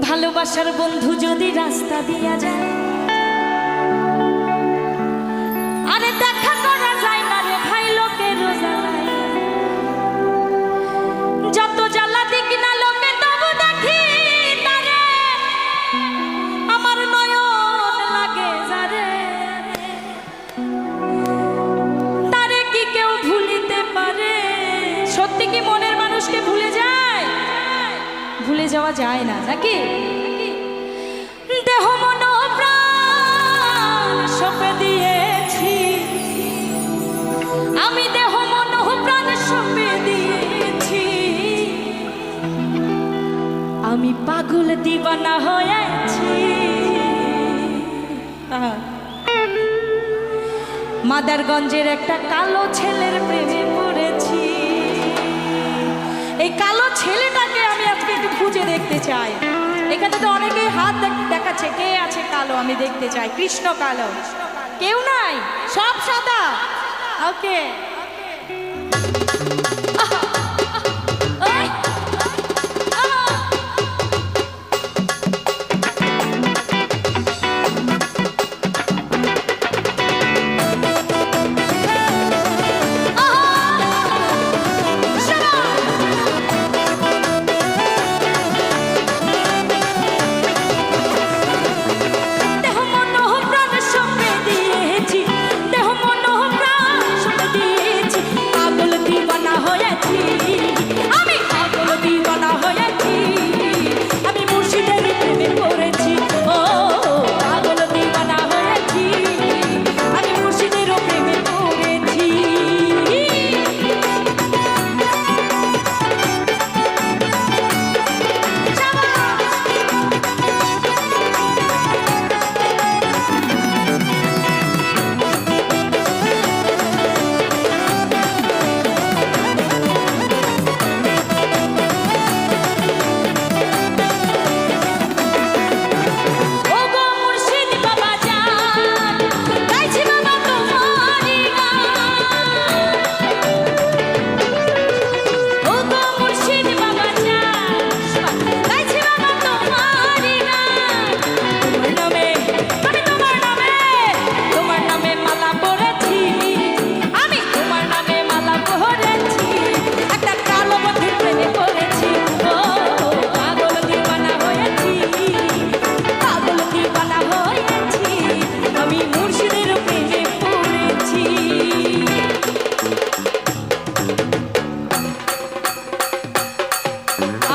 ভালোবাসার বন্ধু যদি রাস্তা দিয়া যায়, আরে দেখা করা যায় না রে ভাই লোকের জ্বালায়। যত জ্বালা দিক না লোকে তবু দেখি তারে, আমার নয়ন লাগে যারে। তারে কি কেউ ভুলিতে পারে? সত্যি কি মনের মানুষকে ভুলে যায়? ভুলে যাওয়া যায় না নাকি? দেহ মন প্রাণ সঁপে দিয়েছি আমি, দেহ মন প্রাণ সঁপে দিয়েছি আমি, পাগল দিবানা হয়েছি। মাদারগঞ্জের একটা কালো ছেলের প্রেমে পড়েছি। এই কালো ছেলেটাকে আমি আজকে একটু খুঁজে দেখতে চাই। এখানে তো অনেকেই হাত দেখাচ্ছে, কে আছে কালো আমি দেখতে চাই। কৃষ্ণ কালো কেউ নাই, সব সাদা। ওকে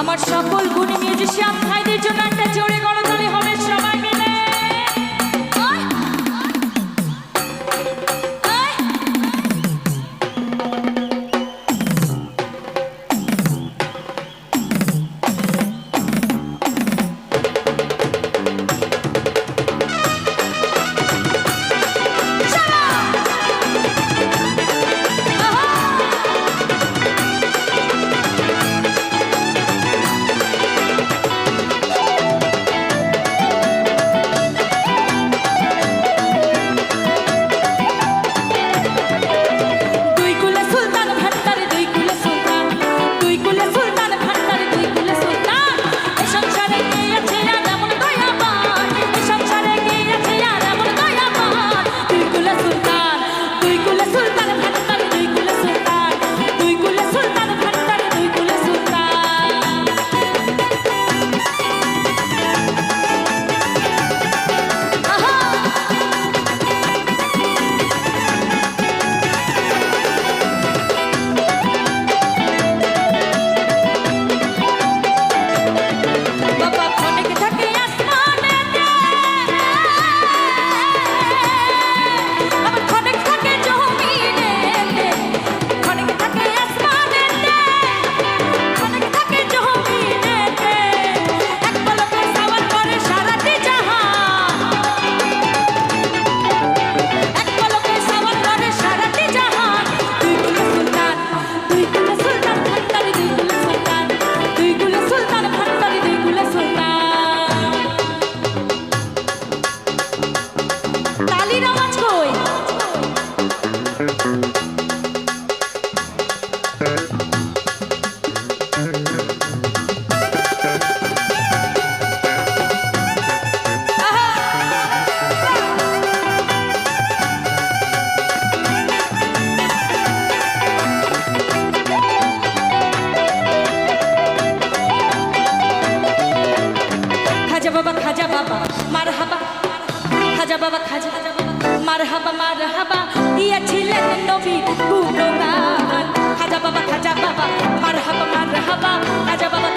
আমার সকল গুণী মিউজিশিয়ান ভাইদের জন্য একটা জোরে করতালি হবে সবাই মিলে। বাবা মার হাবা, খাজা বাবা খাজা মার হাবা দিয়েছিলেন নবী গুণগান। খাজা বাবা মার হাবা খাজা বাবা